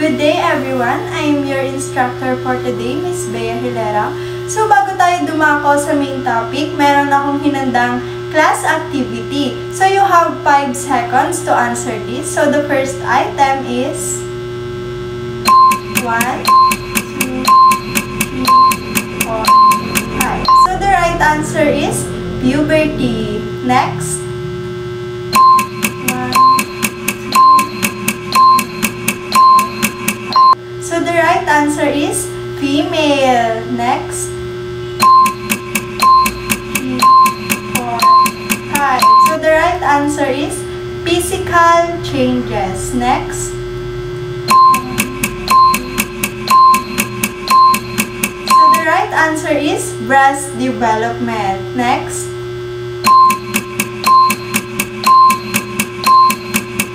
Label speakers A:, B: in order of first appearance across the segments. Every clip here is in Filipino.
A: Good day everyone! I am your instructor for today, Miss Bea Hilera. So bago tayo dumako sa main topic, meron akong hinandang class activity. So you have 5 seconds to answer this. So the first item is 1, 2, 3, 4, 5. So the right answer is puberty. Next. So the right answer is female. Next. 3, 4, 5. So the right answer is physical changes. Next. So the right answer is breast development. Next.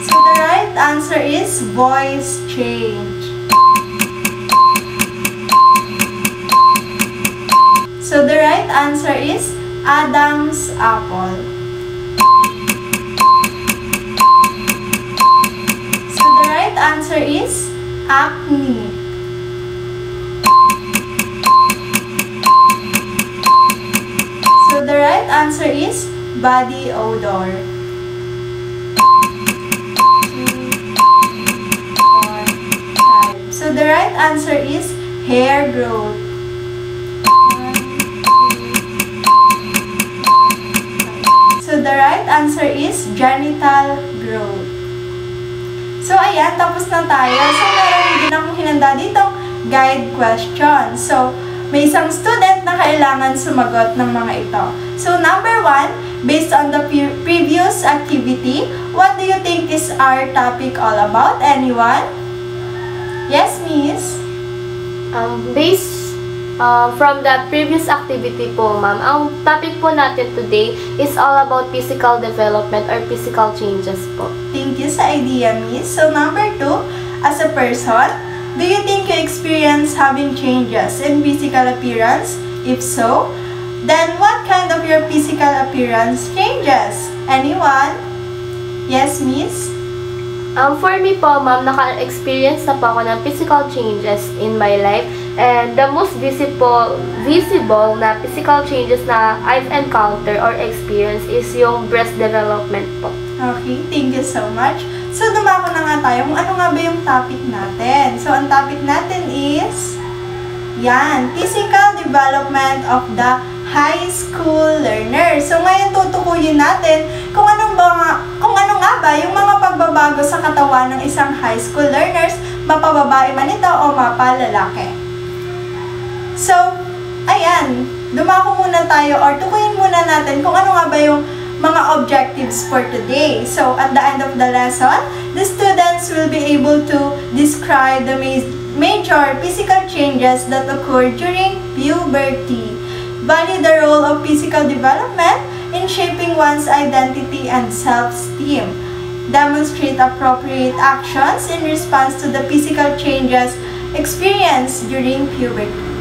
A: So the right answer is voice change. So the right answer is Adam's apple. So the right answer is acne. So the right answer is body odor. 2, 4, 5. So the right answer is hair growth. So the right answer is genital growth. So ayan, tapos na tayo. So meron din akong hinanda ditong guide question. So may isang student na kailangan sumagot ng mga ito. So number 1, based on the previous activity, what do you think is our topic all about? Anyone? Yes, Miss?
B: From the previous activity po, ma'am, ang topic po natin today is all about physical development or physical changes po.
A: Thank you sa idea, Miss. So, number 2, as a person, do you think you experience having changes in physical appearance? If so, then what kind of your physical appearance changes? Anyone? Yes, Miss?
B: For me po, ma'am, naka-experience na po ako ng physical changes in my life. And the most visible na physical changes na I've encountered or experienced is yung breast development po.
A: Okay, thank you so much. So, dumako na nga tayo kung ano nga ba yung topic natin. So, ang topic natin is, yan, physical development of the high school learners. So, ngayon tutukuyin natin kung ano nga ba yung mga pagbabago sa katawan ng isang high school learners, mapababae man ito o mapalalaki. So, ayan, dumako muna tayo or tukuyin muna natin kung ano nga ba yung mga objectives for today. So, at the end of the lesson, the students will be able to describe the major physical changes that occur during puberty. Value the role of physical development in shaping one's identity and self-esteem. Demonstrate appropriate actions in response to the physical changes experienced during puberty.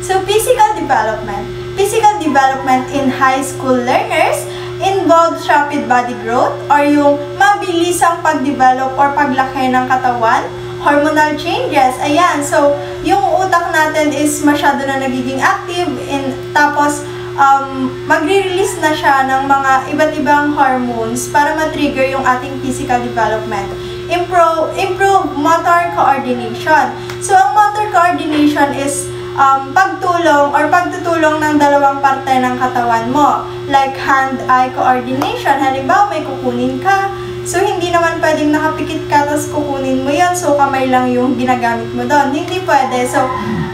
A: So, physical development. Physical development in high school learners involves rapid body growth or yung mabilisang pag-develop or paglaki ng katawan, hormonal changes. Ayan, so yung utak natin is masyado na nagiging active tapos magre-release na siya ng mga iba't ibang hormones para ma-trigger yung ating physical development. Improve motor coordination. So, ang motor coordination is pagtutulong ng dalawang parte ng katawan mo. Like hand-eye coordination. Halimbawa, may kukunin ka. So, hindi naman pwedeng nakapikit ka tapos kukunin mo yan. So, kamay lang yung ginagamit mo doon. Hindi pwede. So,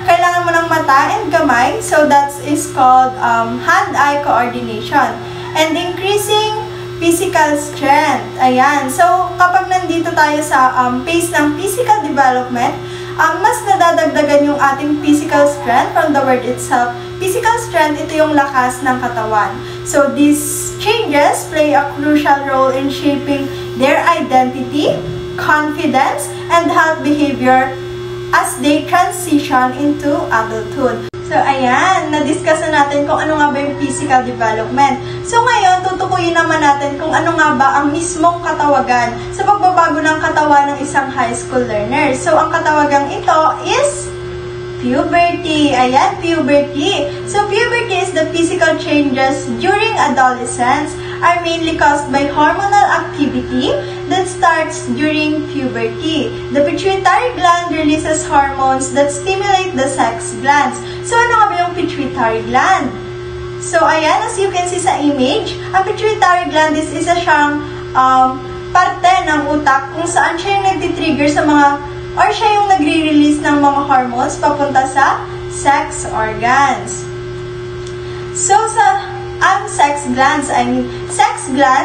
A: kailangan mo ng mata and kamay. So, that is called hand-eye coordination. And increasing physical strength. Ayan. So, kapag nandito tayo sa phase ng physical development, mas nadadagdagan yung ating physical strength from the word itself. Physical strength, ito yung lakas ng katawan. So, these changes play a crucial role in shaping their identity, confidence, and health behavior as they transition into adulthood. So, ayan, na-discuss na natin kung ano nga ba yung physical development. So, ngayon, tutukuyin naman natin kung ano nga ba ang mismong katawagan sa pagbabago ng katawan ng isang high school learner. So, ang katawagang ito is puberty. Ayan, puberty. So, puberty is the physical changes during adolescence are mainly caused by hormonal activity that starts during puberty. The pituitary gland releases hormones that stimulate the sex glands. So, ano nga ba yung pituitary gland? So, ayan, as you can see sa image, ang pituitary gland is isa siyang parte ng utak kung saan siya yung nagtitrigger sa mga, or siya yung nagre-release ng mga hormones papunta sa sex organs. So, ang sex glands,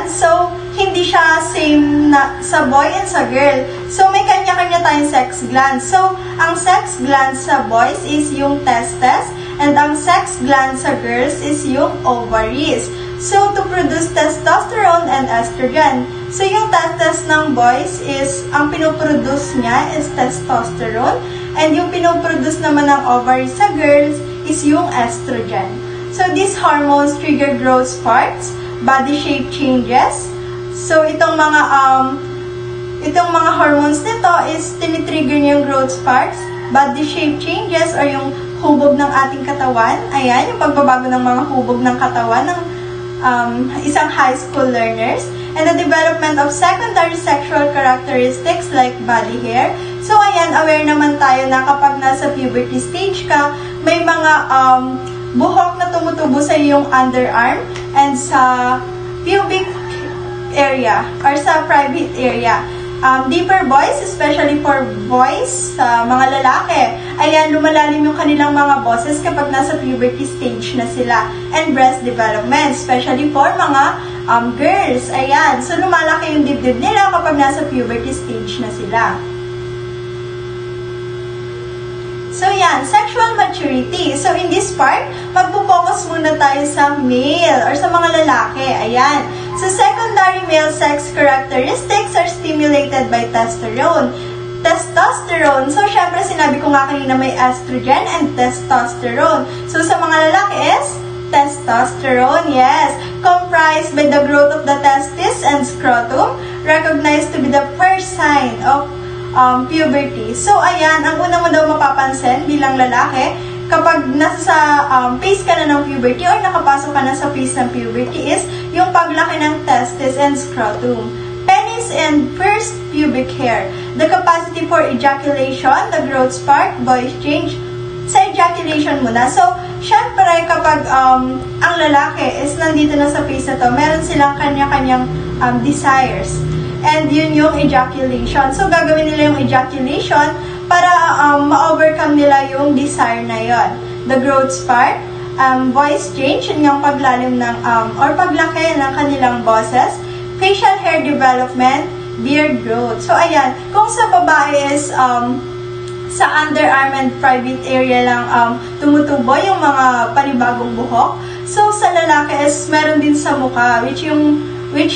A: so, hindi siya same na sa boy and sa girl. So, may kanya-kanya tayong sex glands. So, ang sex glands sa boys is yung testes, and ang sex glands sa girls is yung ovaries. So, to produce testosterone and estrogen. So, yung testes ng boys is, ang pinoproduce niya is testosterone, and yung pinoproduce naman ng ovaries sa girls is yung estrogen. So, these hormones trigger growth spurts, body shape changes. So, itong mga hormones nito is tinitrigger niya yung growth spurts, body shape changes, or yung hubog ng ating katawan. Ayan, yung pagbabago ng mga hubog ng katawan ng isang high school learners. And the development of secondary sexual characteristics like body hair. So, ayan, aware naman tayo na kapag nasa puberty stage ka, may mga buhok na tumutubo sa iyong underarm and sa pubic area or sa private area. Deeper voice, especially for boys, sa mga lalaki. Ayan, lumalalim yung kanilang mga boses kapag nasa puberty stage na sila. And breast development, especially for mga girls. Ayan, so lumalaki yung dibdib nila kapag nasa puberty stage na sila. So, yan, sexual maturity. So, in this part, magpo-focus muna tayo sa male or sa mga lalaki. Ayan. So, secondary male sex characteristics are stimulated by testosterone. Testosterone. So, syempre, sinabi ko nga kanina may estrogen and testosterone. So, sa mga lalaki is testosterone, yes. Comprised by the growth of the testis and scrotum, recognized to be the first sign of puberty. So, ayan, ang una mo daw mapapansin bilang lalaki, kapag nasa phase ka na ng puberty or nakapasok ka na sa phase ng puberty is yung paglaki ng testis and scrotum. Penis and first pubic hair. The capacity for ejaculation, the growth spurt, voice change. Sa ejaculation muna. So, syempre, kapag ang lalaki is nandito na sa phase na to, meron silang kanya-kanyang desires. And yun yung ejaculation. So, gagawin nila yung ejaculation para ma-overcome nila yung desire na yon. The growth spurt, voice change, yun yung paglalim ng, or paglaki ng kanilang boses, facial hair development, beard growth. So, ayan, kung sa babae is, sa underarm and private area lang tumutubo yung mga panibagong buhok. So, sa lalaki is meron din sa mukha, which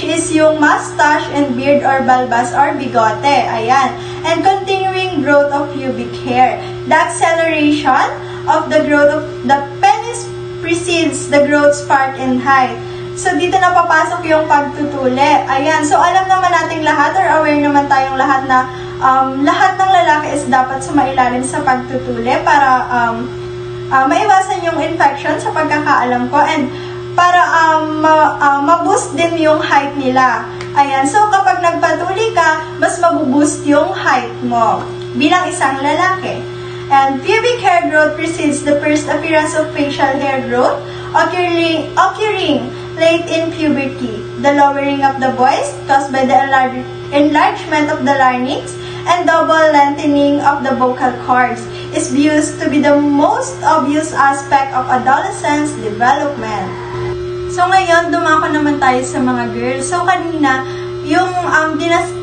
A: is yung mustache and beard or balbas or bigote. Ayan. And continuing growth of pubic hair. The acceleration of the growth of the penis precedes the growth spurt in height. So, dito na papasok yung pagtutuli. Ayan. So, alam naman nating lahat or aware naman tayong lahat na lahat ng lalaki is dapat sumailalim sa pagtutuli para maiwasan yung infection sa pagkakaalam ko. And para ma-boost din yung height nila. Ayan, so kapag nagpatuli ka, mas mabuboost yung height mo bilang isang lalaki. And pubic hair growth precedes the first appearance of facial hair growth occurring late in puberty. The lowering of the voice caused by the enlargement of the larynx and double lengthening of the vocal cords is viewed to be the most obvious aspect of adolescence development. So, ngayon, dumako naman tayo sa mga girls. So, kanina, yung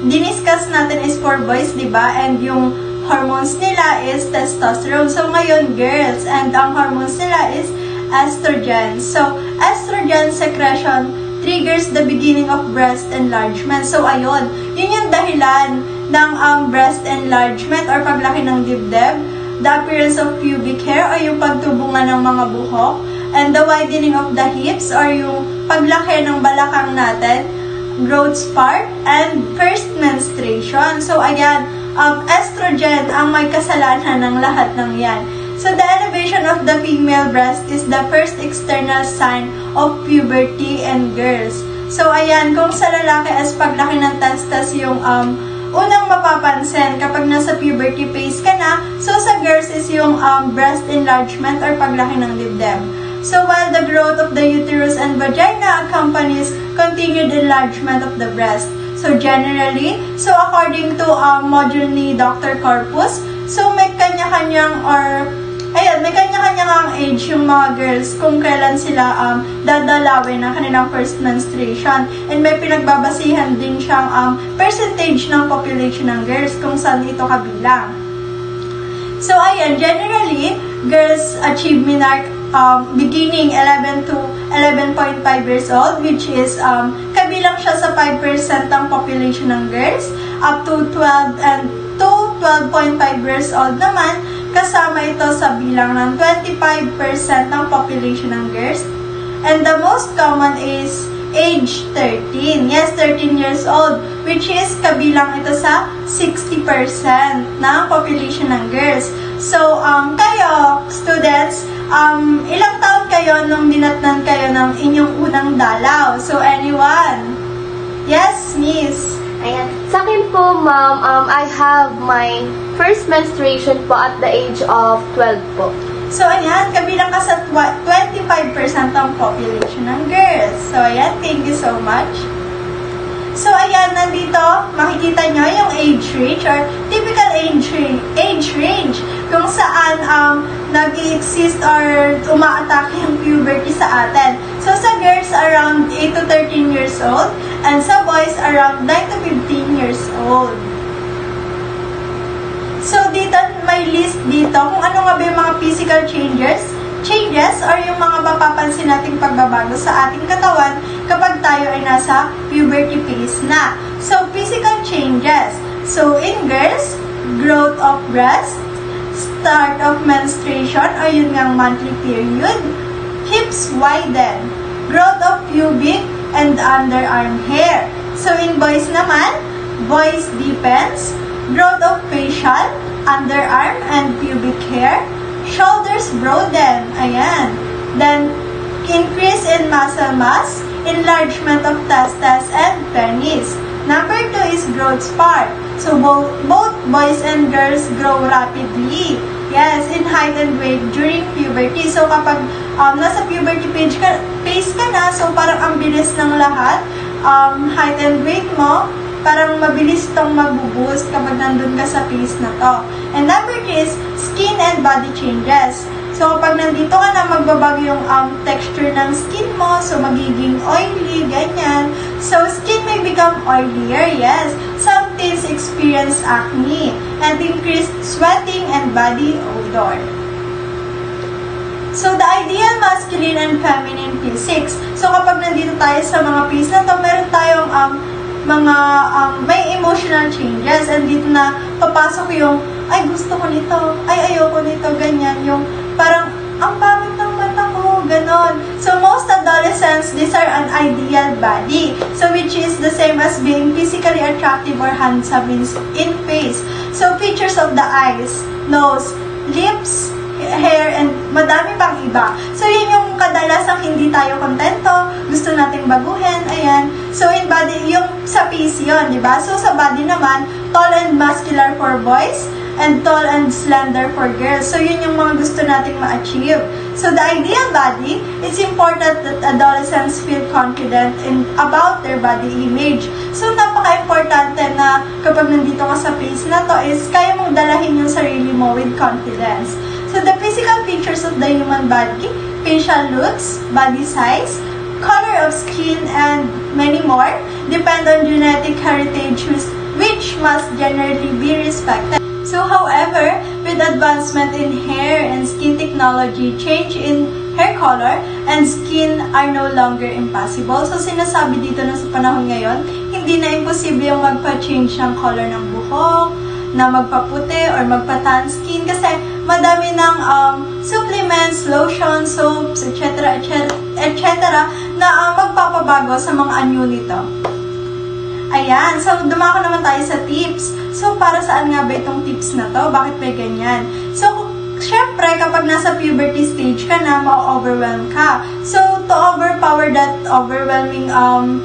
A: diniscuss natin is for boys, diba? And yung hormones nila is testosterone. So, ngayon, girls, and ang hormones nila is estrogen. So, estrogen secretion triggers the beginning of breast enlargement. So, ayun, yun yung dahilan ng breast enlargement or paglaki ng dibdib. the appearance of pubic hair o yung pagtubungan ng mga buhok, and the widening of the hips or yung paglaki ng balakang natin, growth spurt, and first menstruation. So, ayan, estrogen ang may kasalanan ng lahat ng yan. So, the elevation of the female breast is the first external sign of puberty in girls. So, ayan, kung sa lalaki as paglaki ng testes yung unang mapapansin kapag nasa puberty phase ka na, so sa girls is yung breast enlargement or paglaki ng dibdib. So, while the growth of the uterus and vagina accompanies continued enlargement of the breast. So, generally, so according to module ni Dr. Corpus, so may kanya-kanyang may kanya-kanyang age yung mga girls kung kailan sila dadalawin ng kanilang first menstruation. And may pinagbabasihan din siyang percentage ng population ng girls kung saan ito kabilang. So, ayan, generally, girls achieve menarche beginning 11 to 11.5 years old, which is kabilang siya sa 5% ng population ng girls, up to 12 and to 12.5 years old naman, kasama ito sa bilang ng 25% ng population ng girls. And the most common is age 13. Yes, 13 years old, which is kabilang ito sa 60% ng population ng girls. So, kayo, students, ilang taon kayo nung dinatnan kayo ng inyong unang dalaw? So, anyone? Yes, Miss?
B: Ayan. Sa akin po, ma'am, I have my first menstruation po at the age of 12 po.
A: So, ayan, kabilang ka sa 25% ng population ng girls. So, ayan, thank you so much. So, ayan, nandito, makikita nyo yung age range or typical age range kung saan nag-i-exist or uma-attack yung puberty sa atin. So, sa girls, around 8 to 13 years old, and sa boys, around 9 to 15 years old. So, dito, may list dito kung ano nga ba yung mga physical changes or yung mga mapapansin nating pagbabago sa ating katawan kapag tayo ay nasa puberty phase na. So, physical changes. So, in girls, growth of breast, start of menstruation, o yun ngang monthly period, hips widen, growth of pubic and underarm hair. So, in boys naman, boys deepens, growth of facial, underarm and pubic hair, shoulders broaden, ayan. Then, increase in muscle mass, enlargement of testes and penis. Number 2 is growth spurt. So, both boys and girls grow rapidly. Yes, in height and weight during puberty. So, kapag nasa puberty phase ka na, so parang ang bilis ng lahat, height and weight mo, parang mabilis itong mag-boost kapag nandun ka sa phase na to. And number 3 is skin and body changes. So, kapag nandito ka na, magbabago yung texture ng skin mo. So, magiging oily, ganyan. So, skin may become oilier, yes. Some teens experience acne and increased sweating and body odor. So, the ideal masculine and feminine physics. So, kapag nandito tayo sa mga phase na to, meron tayong may emotional changes, and dito na papasok yung ay gusto ko nito, ay ayoko nito, ganyan, yung parang ang pangit ng mata ko, ganon. So most adolescents, these are an ideal body, so which is the same as being physically attractive or handsome in face. So features of the eyes, nose, lips, hair, and madami pang iba. So, yun yung kadalasang hindi tayo kontento, gusto nating baguhin, ayan. So, in body, yung sa face yun, diba? So, sa body naman, tall and muscular for boys, and tall and slender for girls. So, yun yung mga gusto nating ma-achieve. So, the ideal body, it's important that adolescents feel confident about their body image. So, napaka-importante na kapag nandito ka sa phase na to is kaya mong dalahin yung sarili mo with confidence. So, the physical features of the human body, facial looks, body size, color of skin, and many more, depend on genetic heritage which must generally be respected. So, however, with advancement in hair and skin technology, change in hair color and skin are no longer impossible. So, sinasabi dito na sa panahon ngayon, hindi na imposible yung magpa-change ng color ng buhok, na magpaputi or magpa-tan skin kasi madami ng supplements, lotions, soaps, etc. na magpapabago sa mga anyo nito. Ayan, so dumako naman tayo sa tips. So, para saan nga ba itong tips na to? Bakit may ganyan? So, syempre, kapag nasa puberty stage ka na, ma-overwhelm ka. So, to overpower that overwhelming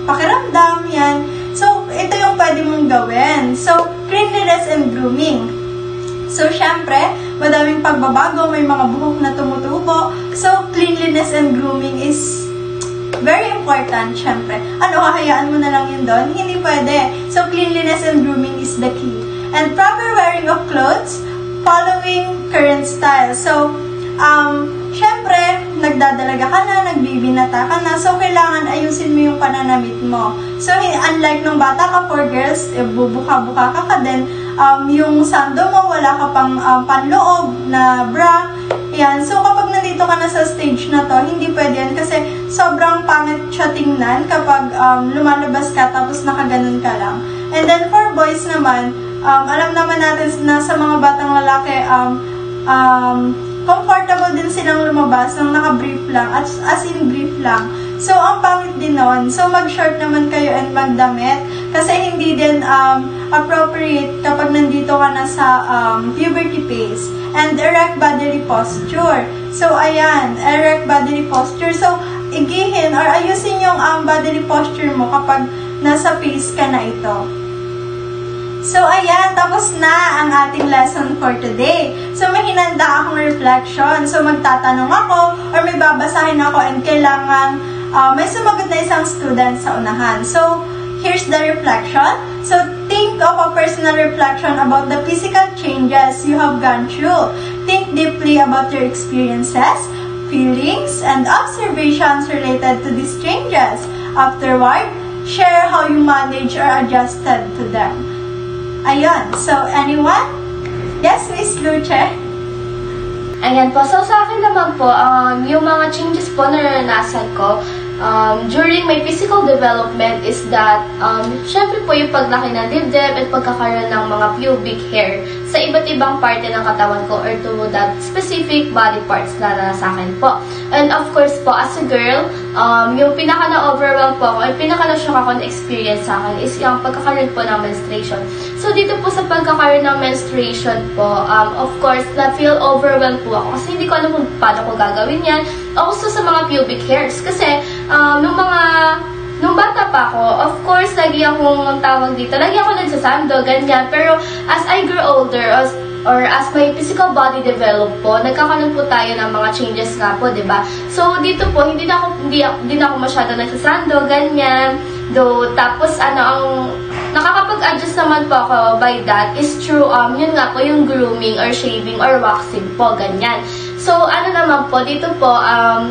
A: pakiramdam, yan. So, ito yung pwede mong gawin. So, cleanliness and grooming. So, syempre, madaming pagbabago, may mga buhok na tumutubo. So, cleanliness and grooming is very important, syempre. Hahayaan mo na lang yun doon? Hindi pwede. So, cleanliness and grooming is the key. And proper wearing of clothes, following current style. So, syempre, nagdadalaga ka na, nagbibinata ka na, so kailangan ayusin mo yung pananamit mo. So, unlike nung bata ka, for girls, bubuka-buka ka din, yung sando mo, wala ka pang panloob na bra. Yan. So, kapag nandito ka na sa stage na to, hindi pwede yan kasi sobrang pangit siya tingnan kapag lumalabas ka tapos nakaganon ka lang. And then, for boys naman, alam naman natin na sa mga batang lalaki, comfortable din silang lumabas nang naka-brief lang, as in brief lang. So, ang pangit din nun. So, mag-short naman kayo and magdamit kasi hindi din appropriate kapag nandito ka na sa puberty phase. And erect bodily posture. So, ayan, erect bodily posture. So, igihin or ayusin yung bodily posture mo kapag nasa phase ka na ito. So, ayan, tapos na ang ating lesson for today. So, may hinanda akong reflection. So, magtatanong ako or may babasahin ako and kailangan may sumagot na isang student sa unahan. So, here's the reflection. So, think of a personal reflection about the physical changes you have gone through. Think deeply about your experiences, feelings, and observations related to these changes. Afterward, share how you manage or adjusted to them. Ayun. So, anyone? Yes, Miss Luce?
B: Ayan po. So, sa akin naman po, yung mga changes po na naranasan ko, during my physical development is that, syempre po yung paglaki ng dibdib at pagkakaroon ng mga pubic hair sa iba't ibang parte ng katawan ko or to that specific body parts na sa akin po. And of course po, as a girl, yung pinaka na-overwhelm po ako, yung pinaka na-shock ako na experience sa akin is yung pagkakaroon po ng menstruation. So, dito po sa pagkakaroon ng menstruation po, of course, na-feel overwhelmed po ako kasi hindi ko alam kung paano ko gagawin yan. Also sa mga pubic hairs kasi nung bata pa ako, of course, lagi akong tawag dito, lagi ako nagsasando, ganyan. Pero as I grew older, or as my physical body develop po, nagkakaroon po tayo ng mga changes nga po, diba? So, dito po, hindi na ako masyado nagsasando, ganyan. Tapos, ang nakakapag-adjust naman po ako by that is through, yun nga po, yung grooming or shaving or waxing po, ganyan. So, naman po, dito po,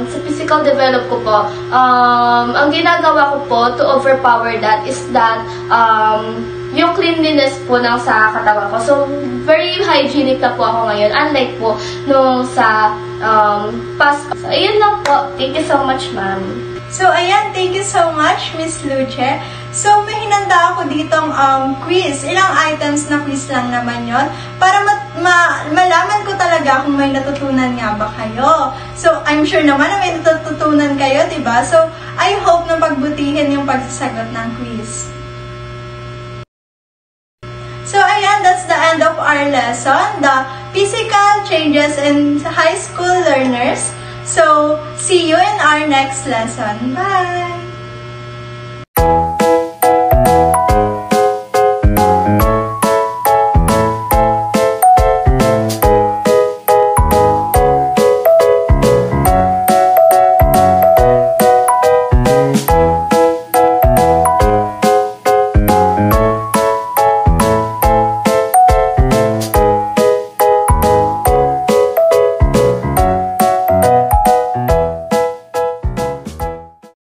B: sa physical develop ko po, ang ginagawa ko po to overpower that is that, yung cleanliness po ng sa katawan ko. So, very hygienic na po ako ngayon. Unlike po nung sa past. So, ayun lang po. Thank you so much, ma'am.
A: So, ayan. Thank you so much, Miss Luce. So, may hinanda ako ditong quiz. Ilang items na quiz lang naman yon para malaman ko talaga kung may natutunan nga ba kayo. So, I'm sure naman na may natutunan kayo, diba? So, I hope na pagbutihin yung pagsasagot ng quiz. So, ayan, that's the end of our lesson, the physical changes in high school learners. So, see you in our next lesson. Bye!